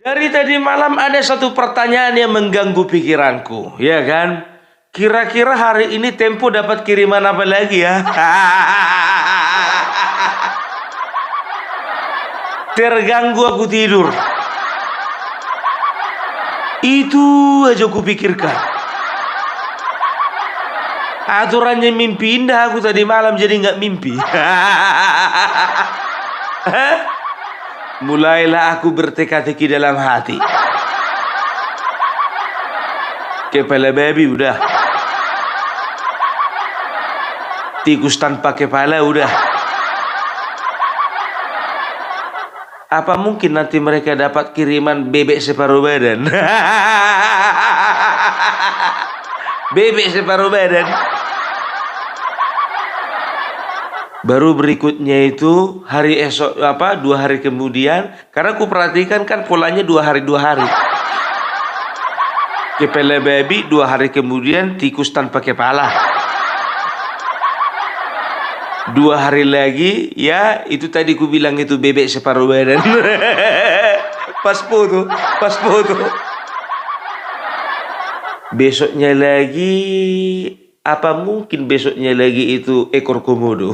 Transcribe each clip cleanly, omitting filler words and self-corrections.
Dari tadi malam ada satu pertanyaan yang mengganggu pikiranku, ya kan? Kira-kira hari ini Tempo dapat kiriman apa lagi ya? Terganggu aku tidur. Itu aja aku pikirkan. Aturannya mimpi indah aku tadi malam jadi nggak mimpi. Mulailah aku berteka-teki dalam hati. Kepala babi udah. Tikus tanpa kepala udah. Apa mungkin nanti mereka dapat kiriman bebek separuh badan? Bebek separuh badan. Baru berikutnya itu hari esok 2 hari kemudian, karena aku perhatikan kan polanya 2 hari 2 hari. Kepala babi 2 hari kemudian tikus tanpa kepala. 2 hari lagi ya itu tadi ku bilang itu bebek separuh badan. Pas foto. Besoknya lagi, apa mungkin besoknya lagi itu ekor komodo?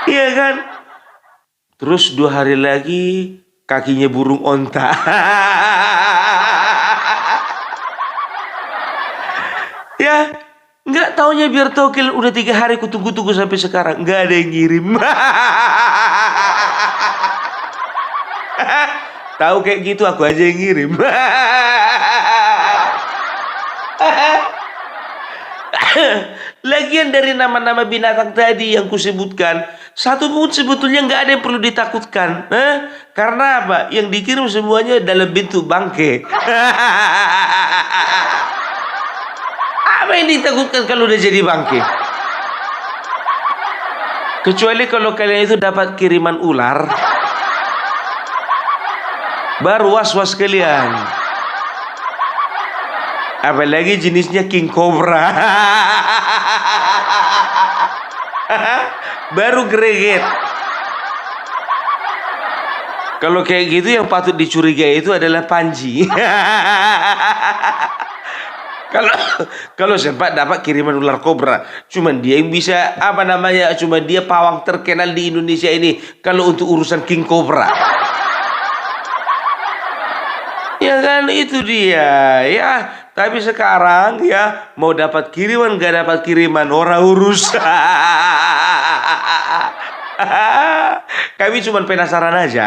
Iya kan? Terus 2 hari lagi kakinya burung onta. Ya, nggak taunya biar tokil udah 3 hari ku tunggu-tunggu sampai sekarang nggak ada yang ngirim. Tahu kayak gitu aku aja yang ngirim. Lagian dari nama-nama binatang tadi yang kusebutkan, satu pun sebetulnya nggak ada yang perlu ditakutkan. Karena apa? Yang dikirim semuanya dalam bentuk bangke. Apa yang ditakutkan kalau udah jadi bangke? Kecuali kalau kalian itu dapat kiriman ular, baru was-was kalian. Apalagi jenisnya king cobra. Baru greget. Kalau kayak gitu yang patut dicurigai itu adalah Panji. Kalau sempat dapat kiriman ular kobra, cuman dia yang bisa cuma dia pawang terkenal di Indonesia ini kalau untuk urusan king cobra. Ya kan itu dia ya. Tapi sekarang ya mau dapat kiriman gak dapat kiriman orang urus. Kami cuma penasaran aja.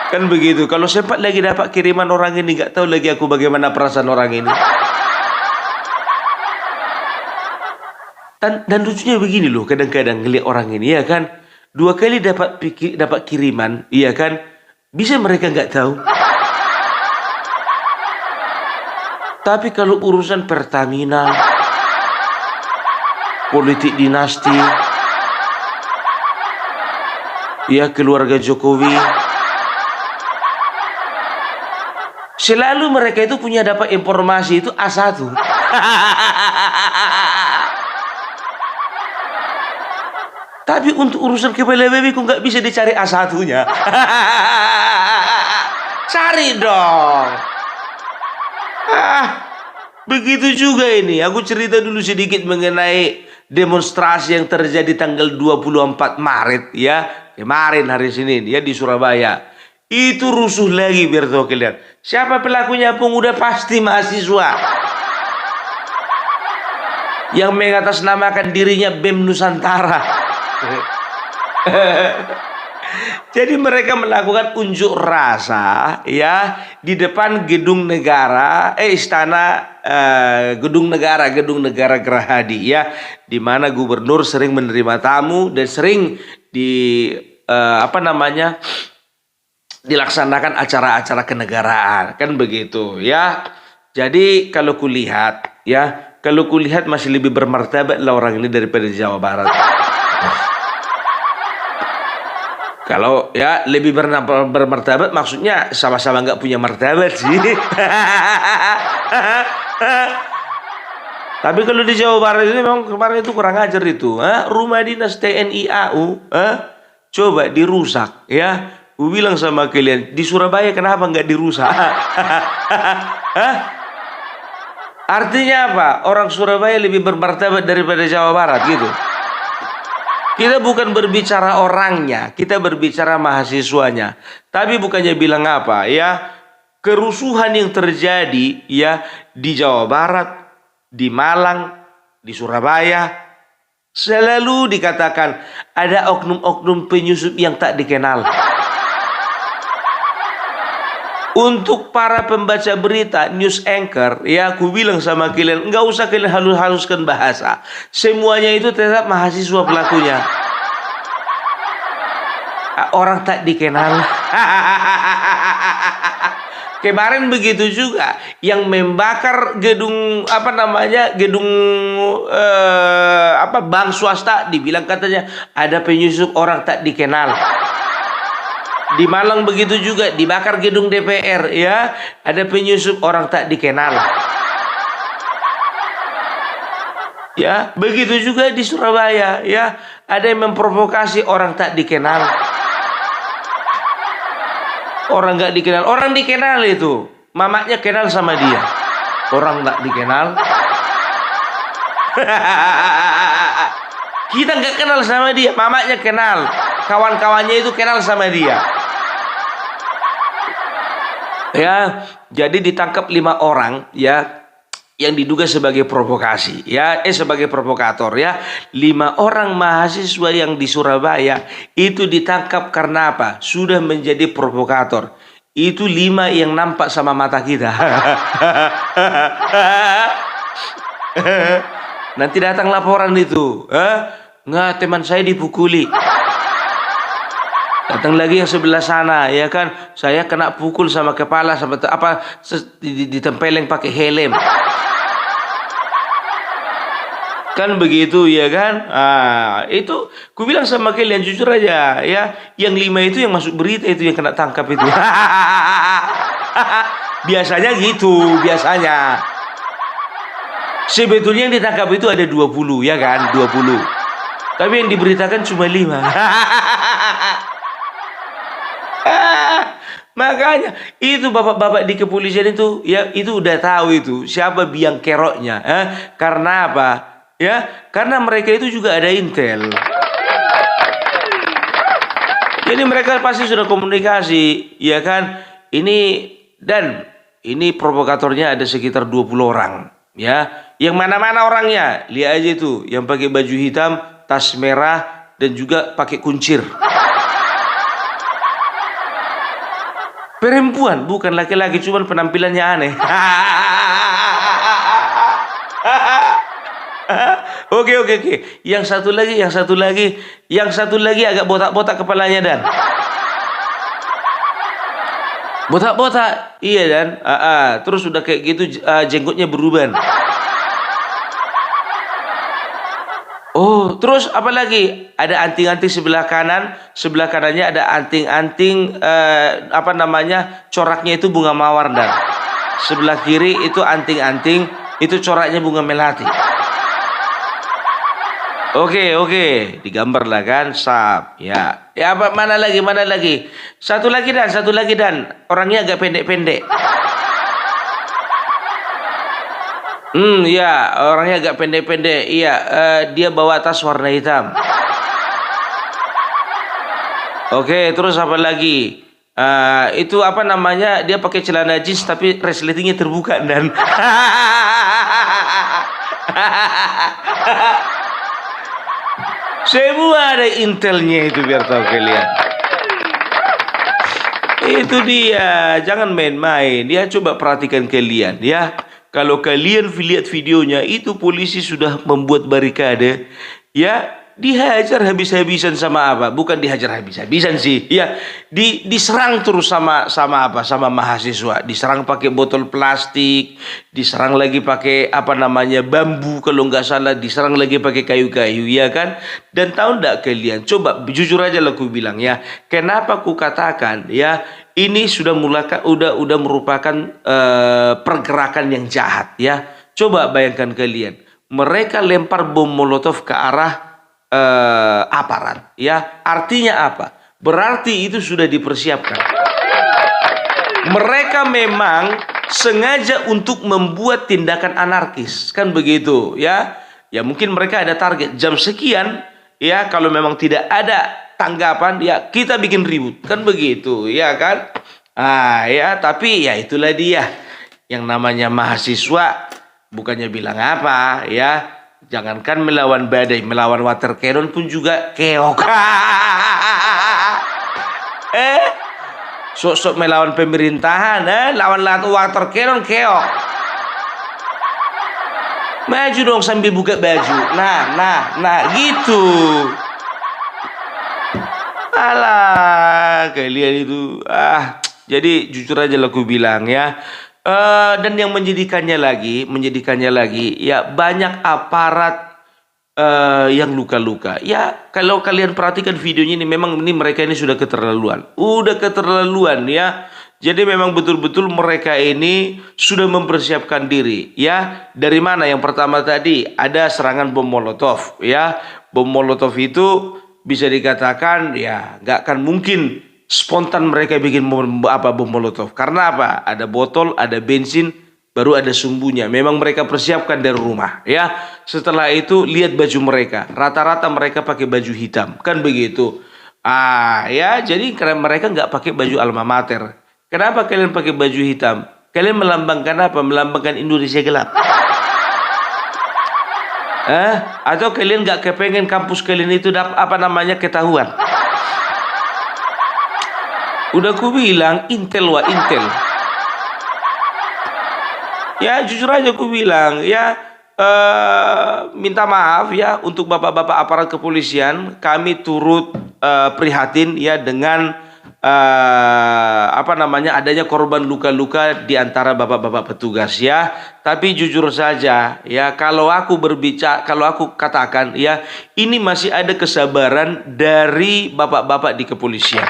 Kan begitu. Kalau sempat lagi dapat kiriman orang ini, gak tahu lagi aku bagaimana perasaan orang ini. Dan lucunya begini loh, kadang-kadang ngeliat orang ini ya kan, 2 kali dapat kiriman, iya kan, bisa mereka nggak tahu. Tapi kalau urusan Pertamina, politik dinasti, ya keluarga Jokowi, selalu mereka itu punya dapat informasi itu A1. Tapi untuk urusan kepala babi kok nggak bisa dicari A1-nya. Cari dong. Begitu juga ini. Aku cerita dulu sedikit mengenai demonstrasi yang terjadi tanggal 24 Maret ya. Kemarin hari Senin ya di Surabaya. Itu rusuh lagi biar tahu kalian. Siapa pelakunya pun udah pasti mahasiswa. Yang mengatasnamakan dirinya BEM Nusantara. Jadi mereka melakukan unjuk rasa ya di depan gedung negara, gedung negara Gerahadi ya, di mana gubernur sering menerima tamu dan sering dilaksanakan acara-acara kenegaraan kan begitu ya. Jadi kalau kulihat masih lebih bermartabat lah orang ini daripada di Jawa Barat. Kalau ya lebih bermartabat maksudnya sama-sama nggak punya martabat sih. Tapi kalau di Jawa Barat itu memang kemarin itu kurang ajar itu. Rumah dinas TNI AU, coba dirusak ya. Gue bilang sama kalian, di Surabaya kenapa nggak dirusak? Artinya apa? Orang Surabaya lebih bermartabat daripada Jawa Barat gitu. Kita bukan berbicara orangnya, kita berbicara mahasiswanya. Tapi bukannya bilang apa ya? Kerusuhan yang terjadi ya di Jawa Barat, di Malang, di Surabaya, selalu dikatakan ada oknum-oknum penyusup yang tak dikenal. Untuk para pembaca berita, news anchor, ya aku bilang sama kalian, nggak usah kalian halus-haluskan bahasa. Semuanya itu tetap mahasiswa pelakunya. Orang tak dikenal. Kemarin begitu juga yang membakar gedung bank swasta, dibilang katanya ada penyusup orang tak dikenal. Di Malang begitu juga dibakar gedung DPR ya, ada penyusup orang tak dikenal. Ya, begitu juga di Surabaya ya, ada yang memprovokasi orang tak dikenal. Orang nggak dikenal, orang dikenal itu, mamanya kenal sama dia. Orang nggak dikenal. Kita nggak kenal sama dia, mamanya kenal, kawan-kawannya itu kenal sama dia. Ya, jadi ditangkap 5 orang ya yang diduga sebagai provokasi ya, sebagai provokator ya. 5 orang mahasiswa yang di Surabaya itu ditangkap karena apa? Sudah menjadi provokator. Itu 5 yang nampak sama mata kita. Nanti datang laporan itu, nggak, teman saya dipukuli. Datang lagi yang sebelah sana, ya kan? Saya kena pukul sama kepala, sama ditempeleng pakai helm. Kan begitu, ya kan? Itu ku bilang sama kalian jujur aja, ya. Yang 5 itu yang masuk berita itu yang kena tangkap itu. Biasanya gitu, biasanya. Sebetulnya yang ditangkap itu ada 20, ya kan? 20. Tapi yang diberitakan cuma 5. Makanya itu bapak-bapak di kepolisian itu ya, itu udah tahu itu siapa biang keroknya. Karena apa? Ya, karena mereka itu juga ada intel. Jadi mereka pasti sudah komunikasi, ya kan? Ini provokatornya ada sekitar 20 orang, ya. Yang mana-mana orangnya? Lihat aja itu, yang pakai baju hitam, tas merah dan juga pakai kuncir. Perempuan, bukan laki-laki, cuman penampilannya aneh. Oke. Yang satu lagi agak botak-botak kepalanya dan. Botak-botak, iya dan. Terus udah kayak gitu jenggotnya beruban. Oh, terus apa lagi? Ada anting-anting sebelah kanan, sebelah kanannya ada anting-anting coraknya itu bunga mawar dan sebelah kiri itu anting-anting itu coraknya bunga melati. Oke, digambar lah kan, sap. Ya, apa mana lagi? Satu lagi dan orangnya agak pendek-pendek. Ya, orangnya agak pendek-pendek. Iya, dia bawa tas warna hitam. Oke, terus apa lagi? Itu apa namanya? Dia pakai celana jeans tapi resletingnya terbuka dan. Semua ada intelnya itu biar tahu kalian. Itu dia, jangan main-main. Ya, coba perhatikan kalian ya. Kalau kalian lihat videonya, itu polisi sudah membuat barikade, ya, dihajar habis-habisan sama apa? Bukan dihajar habis-habisan sih, ya, diserang terus sama mahasiswa, diserang pakai botol plastik, diserang lagi pakai bambu kalau nggak salah, diserang lagi pakai kayu-kayu, ya kan? Dan tahu nggak kalian? Coba jujur aja lah aku bilang ya, kenapa aku katakan ya? Ini sudah merupakan pergerakan yang jahat ya. Coba bayangkan kalian, mereka lempar bom molotov ke arah aparat. Ya, artinya apa? Berarti itu sudah dipersiapkan. Mereka memang sengaja untuk membuat tindakan anarkis, kan begitu ya? Ya mungkin mereka ada target jam sekian, ya kalau memang tidak ada tanggapan, ya kita bikin ribut, kan begitu, ya kan? Ya tapi ya itulah dia, yang namanya mahasiswa, bukannya bilang apa, ya jangankan melawan badai, melawan water cannon pun juga keok. Sok-sok melawan pemerintahan, lawan water cannon keok. Maju dong sambil buka baju. Nah, gitu. Alah, kalian itu. Jadi jujur aja lah aku bilang ya. Dan yang menjadikannya lagi, ya banyak aparat yang luka-luka. Ya, kalau kalian perhatikan videonya ini, memang mereka ini sudah keterlaluan. Ya. Jadi memang betul-betul mereka ini sudah mempersiapkan diri, ya. Dari mana? Yang pertama tadi ada serangan bom molotov, ya. Bom molotov itu bisa dikatakan ya nggak akan mungkin spontan mereka bikin bom molotov. Karena apa? Ada botol, ada bensin, baru ada sumbunya. Memang mereka persiapkan dari rumah, ya. Setelah itu lihat baju mereka, rata-rata mereka pakai baju hitam, kan begitu. Ya, jadi karena mereka nggak pakai baju alma mater. Kenapa kalian pakai baju hitam? Kalian melambangkan apa? Melambangkan Indonesia gelap. Atau kalian nggak kepengen kampus kalian itu ketahuan? Udah ku bilang intel. Ya jujur aja ku bilang ya, minta maaf ya untuk bapak-bapak aparat kepolisian. Kami turut prihatin ya dengan adanya korban luka-luka di antara bapak-bapak petugas ya. Tapi jujur saja ya, kalau aku katakan ya, ini masih ada kesabaran dari bapak-bapak di kepolisian.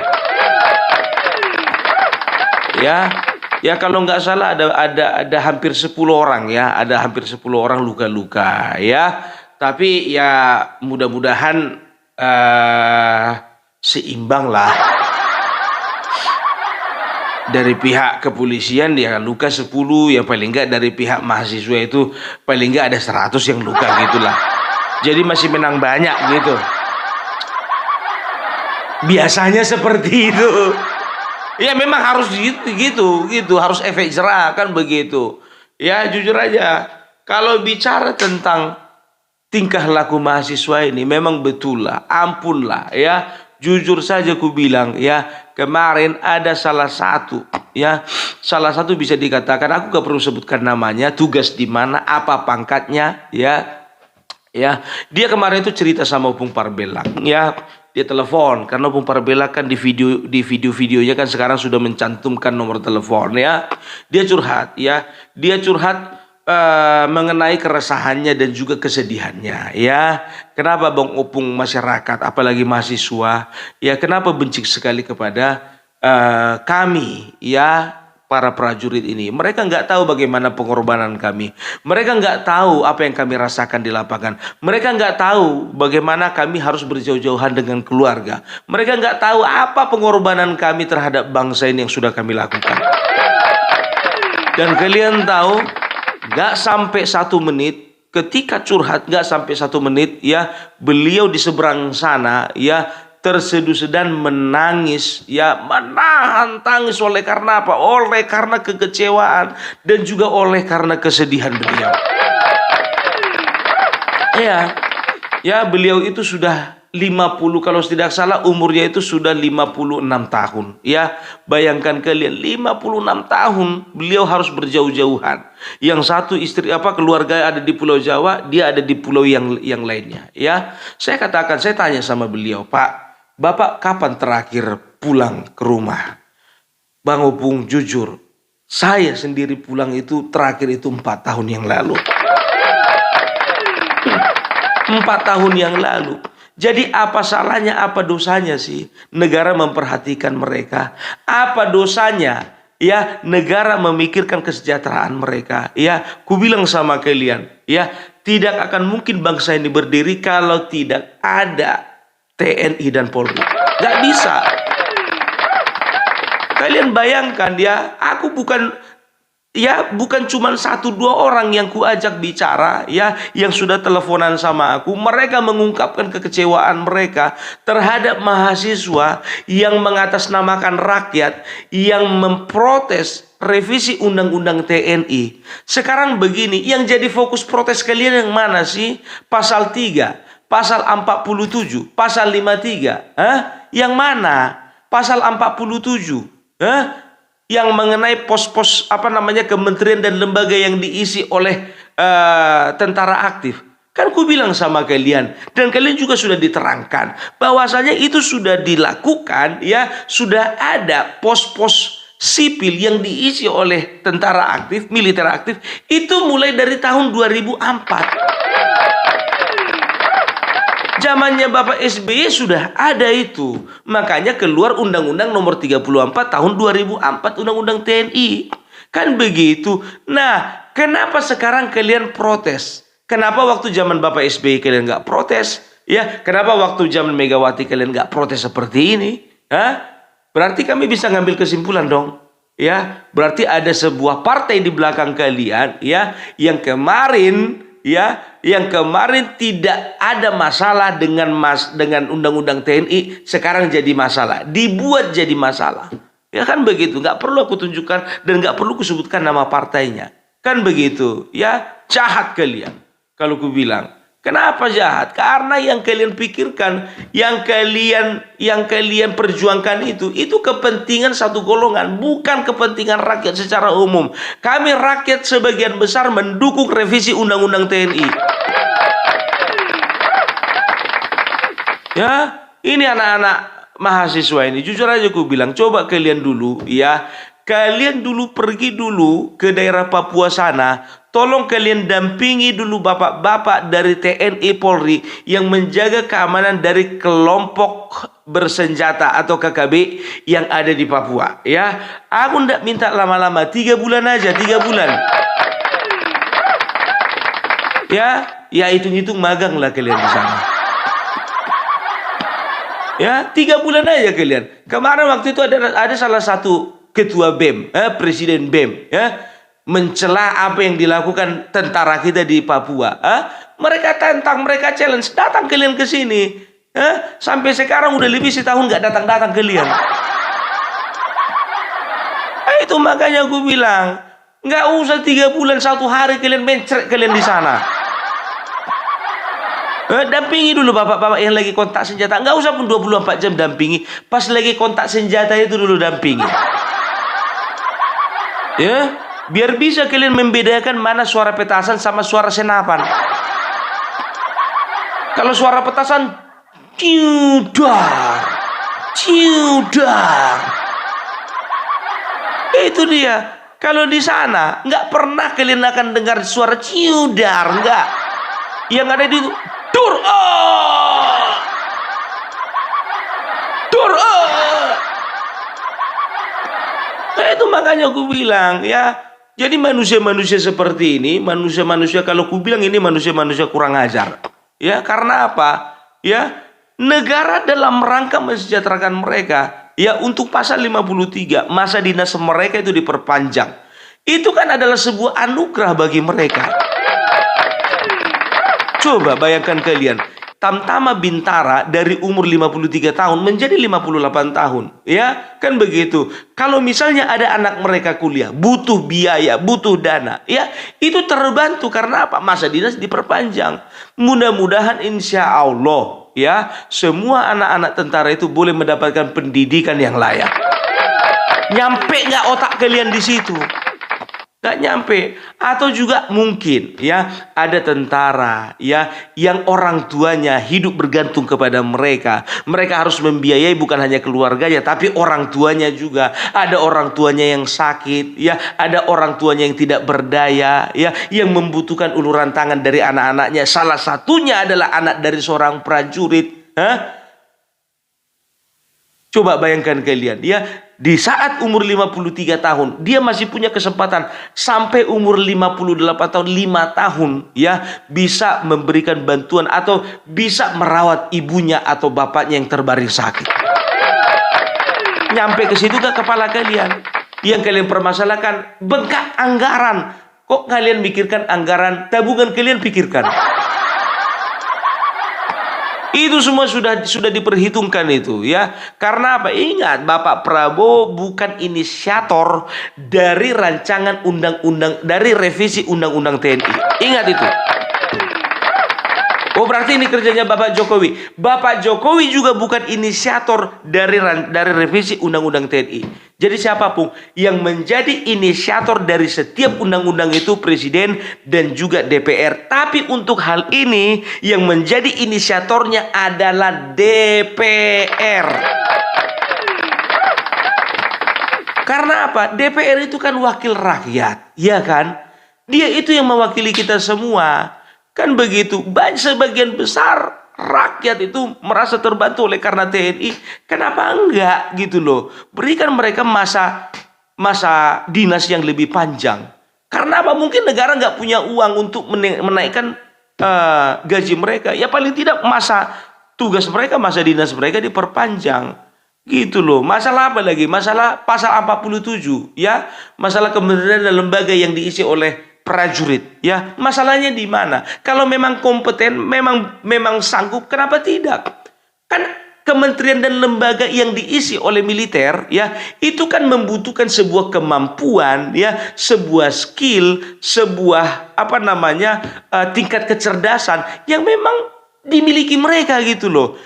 Ya kalau nggak salah ada hampir 10 orang ya, ada hampir 10 orang luka-luka ya. Tapi ya mudah-mudahan seimbang lah. Dari pihak kepolisian dia luka 10, ya paling enggak dari pihak mahasiswa itu paling enggak ada 100 yang luka gitulah. Jadi masih menang banyak gitu. Biasanya seperti itu. Ya memang harus gitu, harus efek jerah kan begitu. Ya jujur aja, kalau bicara tentang tingkah laku mahasiswa ini memang betul lah, ampun lah ya. Jujur saja ku bilang ya, kemarin ada salah satu bisa dikatakan, aku gak perlu sebutkan namanya, tugas di mana, apa pangkatnya ya. Dia kemarin itu cerita sama Opung Parbelang ya. Dia telepon karena Opung Parbelang kan di video-videonya kan sekarang sudah mencantumkan nomor telepon ya. Dia curhat mengenai keresahannya dan juga kesedihannya ya. Kenapa Bang Opung masyarakat apalagi mahasiswa ya, kenapa benci sekali kepada kami ya, para prajurit ini? Mereka nggak tahu bagaimana pengorbanan kami. Mereka nggak tahu apa yang kami rasakan di lapangan. Mereka nggak tahu bagaimana kami harus berjauh-jauhan dengan keluarga. Mereka nggak tahu apa pengorbanan kami terhadap bangsa ini yang sudah kami lakukan. Dan kalian tahu, gak sampai 1 menit, ketika curhat gak sampai 1 menit ya, beliau di seberang sana ya terseduh dan menangis ya, menahan tangis. Oleh karena apa? Oleh karena kekecewaan dan juga oleh karena kesedihan beliau. Ya beliau itu sudah 50, kalau tidak salah umurnya itu sudah 56 tahun ya. Bayangkan kalian, 56 tahun beliau harus berjauh-jauhan. Yang satu keluarga ada di Pulau Jawa, dia ada di pulau yang lainnya ya. Saya tanya sama beliau, Pak, Bapak kapan terakhir pulang ke rumah? Bang Opung, jujur, saya sendiri pulang itu terakhir itu 4 tahun yang lalu. 4 tahun yang lalu. Jadi apa salahnya, apa dosanya sih negara memperhatikan mereka? Apa dosanya ya negara memikirkan kesejahteraan mereka. Ya, ku bilang sama kalian, ya, tidak akan mungkin bangsa ini berdiri kalau tidak ada TNI dan Polri. Gak bisa. Kalian bayangkan ya, aku bukan cuma 1-2 orang yang kuajak bicara ya, yang sudah teleponan sama aku. Mereka mengungkapkan kekecewaan mereka terhadap mahasiswa yang mengatasnamakan rakyat, yang memprotes revisi undang-undang TNI. Sekarang begini, yang jadi fokus protes kalian yang mana sih? Pasal 3, pasal 47, pasal 53. Yang mana? Pasal 47. Yang mengenai pos-pos kementerian dan lembaga yang diisi oleh tentara aktif. Kan ku bilang sama kalian, dan kalian juga sudah diterangkan bahwasanya itu sudah dilakukan, ya, sudah ada pos-pos sipil yang diisi oleh tentara aktif, militer aktif, itu mulai dari tahun 2004. Zamannya Bapak SBY sudah ada itu. Makanya keluar Undang-Undang Nomor 34 tahun 2004, Undang-Undang TNI. Kan begitu. Nah, kenapa sekarang kalian protes? Kenapa waktu zaman Bapak SBY kalian nggak protes? Ya, kenapa waktu zaman Megawati kalian nggak protes seperti ini? Berarti kami bisa ngambil kesimpulan dong. Ya, berarti ada sebuah partai di belakang kalian, ya, yang kemarin tidak ada masalah dengan undang-undang TNI, sekarang jadi masalah, dibuat jadi masalah. Ya kan begitu, nggak perlu aku tunjukkan dan nggak perlu kusebutkan nama partainya. Kan begitu, ya, jahat kalian. Kalau ku bilang, kenapa jahat? Karena yang kalian pikirkan, yang kalian perjuangkan itu kepentingan satu golongan, bukan kepentingan rakyat secara umum. Kami rakyat sebagian besar mendukung revisi undang-undang TNI. Ya, ini anak-anak mahasiswa ini, jujur aja ku bilang, coba kalian dulu, ya, kalian dulu pergi dulu ke daerah Papua sana. Tolong kalian dampingi dulu bapak-bapak dari TNI Polri yang menjaga keamanan dari kelompok bersenjata atau KKB yang ada di Papua. Ya, aku ndak minta lama-lama, 3 bulan aja, 3 bulan. Ya hitung-hitung magang lah kalian di sana. Ya, 3 bulan aja kalian. Kemarin waktu itu ada salah satu ketua BEM, presiden BEM, ya, mencela apa yang dilakukan tentara kita di Papua. Mereka tantang, mereka challenge, datang kalian ke sini. Sampai sekarang udah lebih setahun nggak datang-datang kalian. Itu makanya aku bilang, nggak usah 3 bulan, 1 hari kalian mencret kalian di sana. Dampingi dulu bapak-bapak yang lagi kontak senjata. Nggak usah pun 24 jam dampingi. Pas lagi kontak senjata itu dulu dampingi. Ya, biar bisa kalian membedakan mana suara petasan sama suara senapan. Kalau suara petasan, ciudar, itu dia. Kalau di sana nggak pernah kalian akan dengar suara ciudar, nggak. Yang ada di dur, itu makanya aku bilang, ya. Jadi manusia-manusia seperti ini, manusia-manusia, kalau aku bilang ini manusia-manusia kurang ajar. Ya, karena apa? Ya, negara dalam rangka mensejahterakan mereka, ya, untuk pasal 53, masa dinas mereka itu diperpanjang. Itu kan adalah sebuah anugerah bagi mereka. Coba bayangkan kalian, Tamtama Bintara dari umur 53 tahun menjadi 58 tahun. Ya, kan begitu. Kalau misalnya ada anak mereka kuliah, butuh biaya, butuh dana. Ya, itu terbantu karena apa? Masa dinas diperpanjang. Mudah-mudahan insya Allah, ya, semua anak-anak tentara itu boleh mendapatkan pendidikan yang layak. Nyampe nggak otak kalian di situ? Nggak nyampe. Atau juga mungkin, ya, ada tentara, ya, yang orang tuanya hidup bergantung kepada mereka. Mereka harus membiayai bukan hanya keluarganya, tapi orang tuanya juga. Ada orang tuanya yang sakit, ya, ada orang tuanya yang tidak berdaya, ya, yang membutuhkan uluran tangan dari anak-anaknya. Salah satunya adalah anak dari seorang prajurit. Coba bayangkan kalian, ya, di saat umur 53 tahun, dia masih punya kesempatan sampai umur 58 tahun, 5 tahun, ya, bisa memberikan bantuan atau bisa merawat ibunya atau bapaknya yang terbaring sakit. Nyampe ke situ gak kepala kalian? Yang kalian permasalahkan bengkak anggaran. Kok kalian mikirkan anggaran tabungan kalian pikirkan? Itu semua sudah diperhitungkan itu, ya. Karena apa? Ingat, Bapak Prabowo bukan inisiator dari rancangan undang-undang, dari revisi undang-undang TNI. Ingat itu. Oh, berarti ini kerjanya Bapak Jokowi. Bapak Jokowi juga bukan inisiator dari revisi undang-undang TNI. Jadi siapapun yang menjadi inisiator dari setiap undang-undang itu Presiden dan juga DPR. Tapi untuk hal ini yang menjadi inisiatornya adalah DPR. Karena apa? DPR itu kan wakil rakyat, ya kan? Dia itu yang mewakili kita semua. Kan begitu. Sebagian besar rakyat itu merasa terbantu oleh karena TNI. Kenapa enggak gitu loh? Berikan mereka masa dinas yang lebih panjang. Karena apa? Mungkin negara nggak punya uang untuk menaikkan gaji mereka. Ya paling tidak masa tugas mereka, masa dinas mereka diperpanjang. Gitu loh. Masalah apa lagi? Masalah pasal 47, ya. Masalah kementerian dan lembaga yang diisi oleh prajurit, ya. Masalahnya di mana? Kalau memang kompeten, memang sanggup, kenapa tidak? Kan kementerian dan lembaga yang diisi oleh militer, ya, itu kan membutuhkan sebuah kemampuan, ya, sebuah skill, sebuah tingkat kecerdasan yang memang dimiliki mereka gitu loh.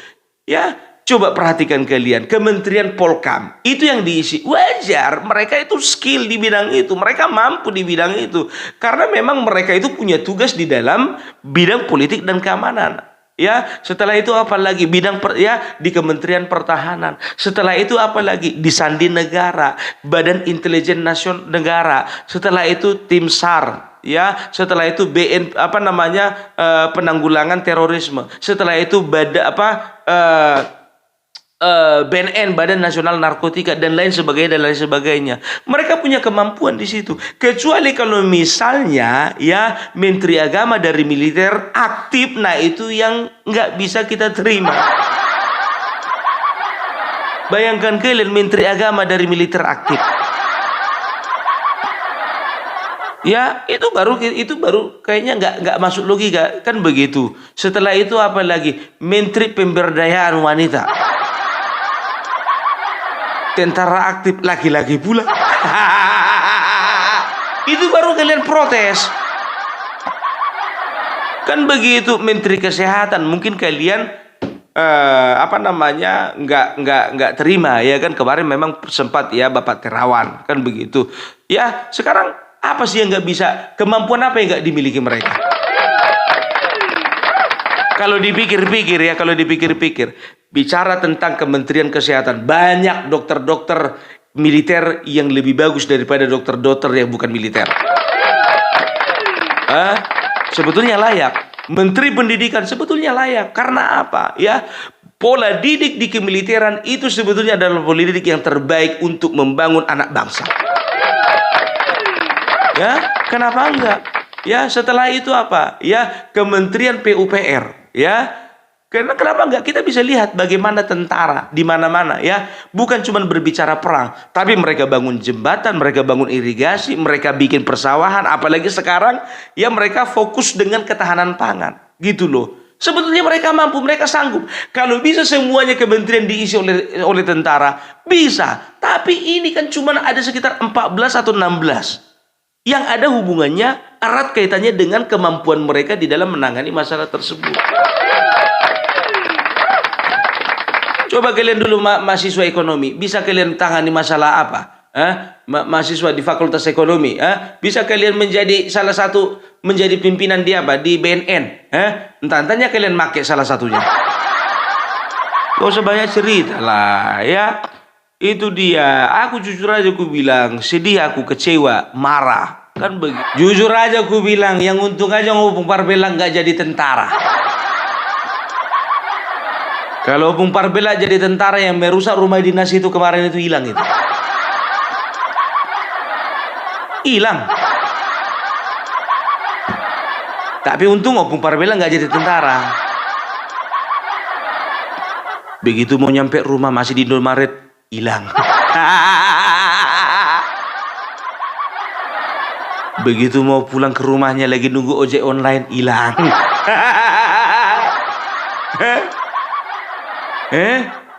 Ya, coba perhatikan kalian, Kementerian Polkam, itu yang diisi. Wajar, mereka itu skill di bidang itu. Mereka mampu di bidang itu. Karena memang mereka itu punya tugas di dalam bidang politik dan keamanan. Ya, setelah itu apa lagi? Di Kementerian Pertahanan. Setelah itu apa lagi? Di Sandi Negara, Badan Intelijen Nasional Negara. Setelah itu Tim SAR. Ya, setelah itu penanggulangan terorisme. Setelah itu BNN, Badan Nasional Narkotika, dan lain sebagainya. Mereka punya kemampuan di situ. Kecuali kalau misalnya, ya, Menteri Agama dari militer aktif, nah itu yang nggak bisa kita terima. Bayangkan kalian, Menteri Agama dari militer aktif. Ya, itu baru kayaknya nggak masuk logika, kan begitu. Setelah itu apa lagi? Menteri Pemberdayaan Wanita. Tentara aktif, laki-laki pula. Itu baru kalian protes. Kan begitu. Menteri Kesehatan, mungkin kalian nggak terima, ya kan. Kemarin memang sempat, ya, Bapak Terawan, kan begitu. Ya, sekarang apa sih yang nggak bisa? Kemampuan apa yang nggak dimiliki mereka? Kalau dipikir-pikir, bicara tentang Kementerian Kesehatan, banyak dokter-dokter militer yang lebih bagus daripada dokter-dokter yang bukan militer. Sebetulnya layak. Menteri Pendidikan sebetulnya layak. Karena apa? Ya, pola didik di kemiliteran itu sebetulnya adalah pola didik yang terbaik untuk membangun anak bangsa. Ya, kenapa enggak? Ya, setelah itu apa? Ya, Kementerian PUPR, ya. Karena kenapa enggak? Kita bisa lihat bagaimana tentara di mana-mana, ya. Bukan cuma berbicara perang, tapi mereka bangun jembatan, mereka bangun irigasi, mereka bikin persawahan, apalagi sekarang, ya, mereka fokus dengan ketahanan pangan. Gitu loh. Sebetulnya mereka mampu, mereka sanggup. Kalau bisa semuanya kementerian diisi oleh tentara, bisa. Tapi ini kan cuma ada sekitar 14 atau 16. Yang ada hubungannya erat kaitannya dengan kemampuan mereka di dalam menangani masalah tersebut. Coba kalian dulu mahasiswa ekonomi, bisa kalian tangani masalah apa? Mahasiswa di Fakultas Ekonomi, bisa kalian menjadi menjadi pimpinan di apa? Di BNN, entah-entahnya kalian pakai salah satunya. Gak usah banyak cerita lah, ya. Itu dia. Aku jujur aja aku bilang, sedih, aku kecewa, marah. Kan begitu. Jujur aja aku bilang, yang untung aja ngomong Parbelang nggak jadi tentara. Kalau Opung Parbela jadi tentara yang merusak rumah dinas itu kemarin itu hilang itu. Hilang. Tapi untung Opung Parbela nggak jadi tentara. Begitu mau nyampe rumah masih di Indomaret, hilang. Begitu mau pulang ke rumahnya lagi nunggu ojek online, hilang.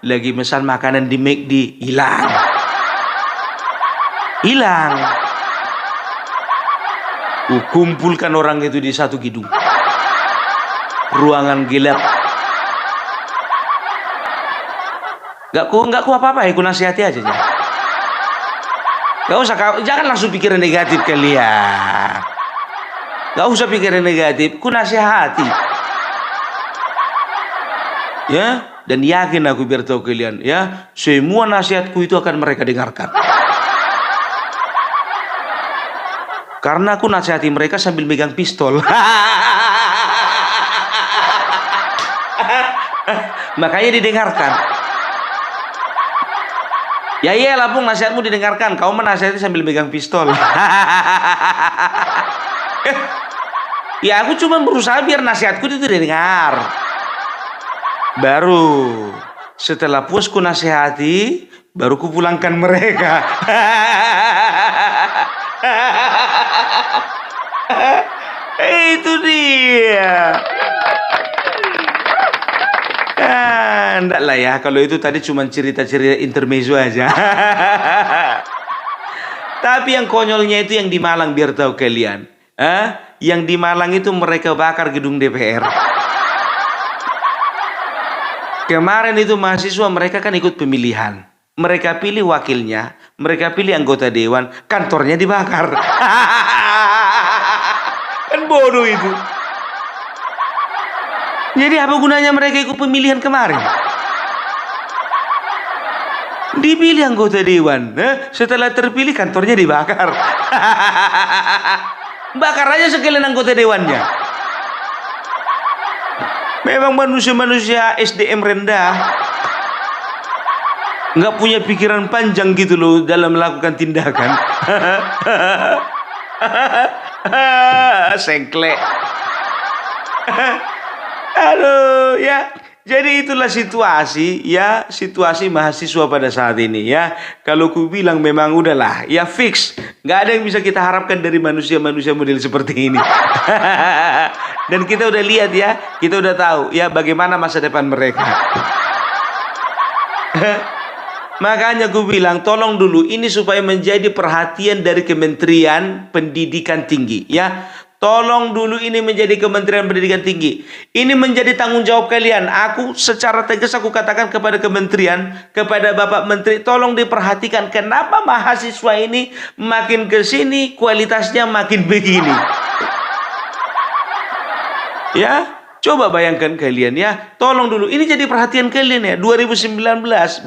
Lagi pesan makanan di McD, hilang. Hilang. Kumpulkan orang itu di satu gedung. Ruangan gelap. Gak ku apa-apa ya, ku nasihati aja. Gak usah, jangan langsung pikiran negatif kalian. Gak usah pikiran negatif, ku nasihati. Ya, dan yakin aku biar tahu kalian, ya, semua nasihatku itu akan mereka dengarkan. Karena aku nasihati mereka sambil megang pistol. Makanya didengarkan. Ya iyalah Pung, nasihatmu didengarkan. Kau menasihati sambil megang pistol. Ya aku cuma berusaha biar nasihatku itu didengar. Baru setelah puas ku nasihati, baru ku pulangkan mereka. Itu dia. Enggak lah ya, kalau itu tadi cuma cerita-cerita intermezzo aja. Tapi yang konyolnya itu yang di Malang, biar tahu kalian. Yang di Malang itu mereka bakar gedung DPR. Kemarin itu mahasiswa mereka kan ikut pemilihan. Mereka pilih wakilnya, mereka pilih anggota dewan, kantornya dibakar. Kan bodoh itu. Jadi apa gunanya mereka ikut pemilihan kemarin? Dipilih anggota dewan, setelah terpilih kantornya dibakar. Bakar aja sekalian anggota dewannya. Memang manusia-manusia SDM rendah, nggak punya pikiran panjang gitu loh dalam melakukan tindakan. Sengklek. Aduh ya. Jadi itulah situasi ya, situasi mahasiswa pada saat ini ya. Kalau ku bilang memang udahlah ya, fix. Nggak ada yang bisa kita harapkan dari manusia-manusia model seperti ini. Dan kita udah lihat ya, kita udah tahu ya bagaimana masa depan mereka. Makanya ku bilang tolong dulu ini supaya menjadi perhatian dari Kementerian Pendidikan Tinggi ya. Tolong dulu ini menjadi Kementerian Pendidikan Tinggi. Ini menjadi tanggung jawab kalian. Aku secara tegas aku katakan kepada kementerian, kepada Bapak Menteri, tolong diperhatikan kenapa mahasiswa ini makin ke sini kualitasnya makin begini. Ya, coba bayangkan kalian ya. Tolong dulu ini jadi perhatian kalian ya. 2019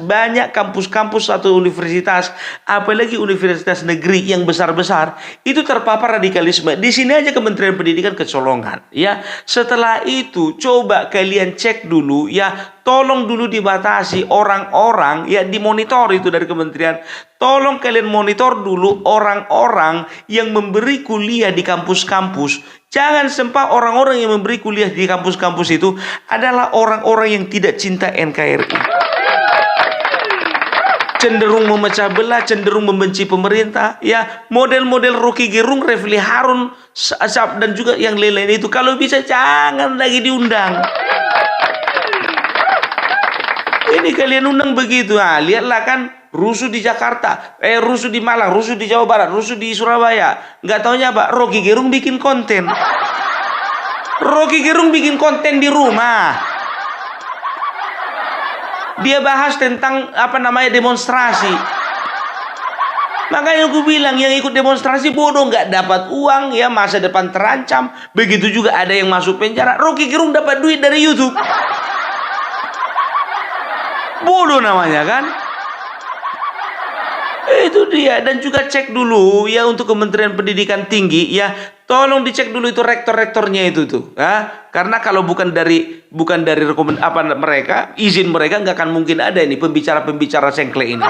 banyak kampus-kampus atau universitas, apalagi universitas negeri yang besar-besar itu terpapar radikalisme. Di sini aja Kementerian Pendidikan kecolongan ya. Setelah itu coba kalian cek dulu ya. Tolong dulu dibatasi orang-orang ya, dimonitor itu dari kementerian. Tolong kalian monitor dulu orang-orang yang memberi kuliah di kampus-kampus. Jangan sempat orang-orang yang memberi kuliah di kampus-kampus itu adalah orang-orang yang tidak cinta NKRI. Cenderung memecah belah, cenderung membenci pemerintah. Ya, model-model Rocky Gerung, Refli Harun, dan juga yang lain-lain itu. Kalau bisa jangan lagi diundang. Ini kalian undang begitu. Lihatlah kan rusuh di Jakarta, rusuh di Malang, rusuh di Jawa Barat, rusuh di Surabaya. Nggak taunya apa? Rocky Gerung bikin konten. Rocky Gerung bikin konten di rumah. Dia bahas tentang demonstrasi. Makanya aku bilang yang ikut demonstrasi bodoh, nggak dapat uang ya, masa depan terancam. Begitu juga ada yang masuk penjara. Rocky Gerung dapat duit dari YouTube. Bodoh namanya kan? Itu dia. Dan juga cek dulu ya untuk Kementerian Pendidikan Tinggi ya. Tolong dicek dulu itu rektor-rektornya itu tuh, karena kalau bukan dari mereka, izin mereka nggak akan mungkin ada ini pembicara-pembicara sengkle ini.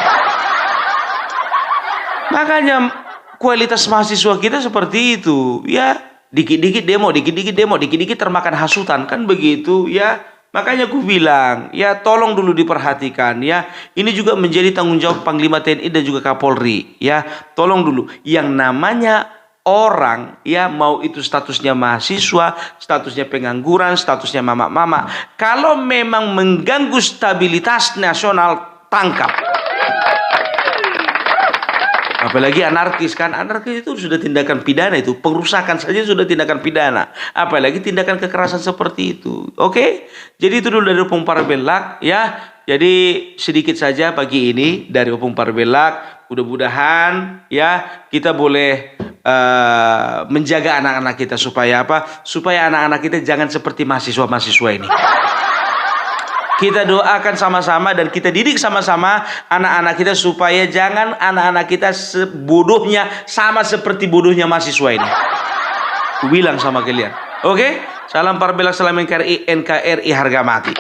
Makanya kualitas mahasiswa kita seperti itu, ya dikit-dikit demo, dikit-dikit termakan hasutan kan begitu, ya. Makanya aku bilang, ya tolong dulu diperhatikan, ya. Ini juga menjadi tanggung jawab Panglima TNI dan juga Kapolri, ya. Tolong dulu, yang namanya orang, ya mau itu statusnya mahasiswa, statusnya pengangguran, statusnya mama-mama, kalau memang mengganggu stabilitas nasional, tangkap. Apalagi anarkis kan, anarkis itu sudah tindakan pidana, itu pengerusakan saja sudah tindakan pidana, apalagi tindakan kekerasan seperti itu. Oke, jadi itu dulu dari Opung Parbelak, ya. Jadi sedikit saja pagi ini dari Opung Parbelak. Mudah-mudahan ya kita boleh menjaga anak-anak kita supaya apa? Supaya anak-anak kita jangan seperti mahasiswa-mahasiswa ini. Kita doakan sama-sama dan kita didik sama-sama anak-anak kita supaya jangan anak-anak kita bodohnya sama seperti bodohnya mahasiswa ini. Aku bilang sama kalian. Oke? Salam Parbelak, salam NKRI, NKRI harga mati.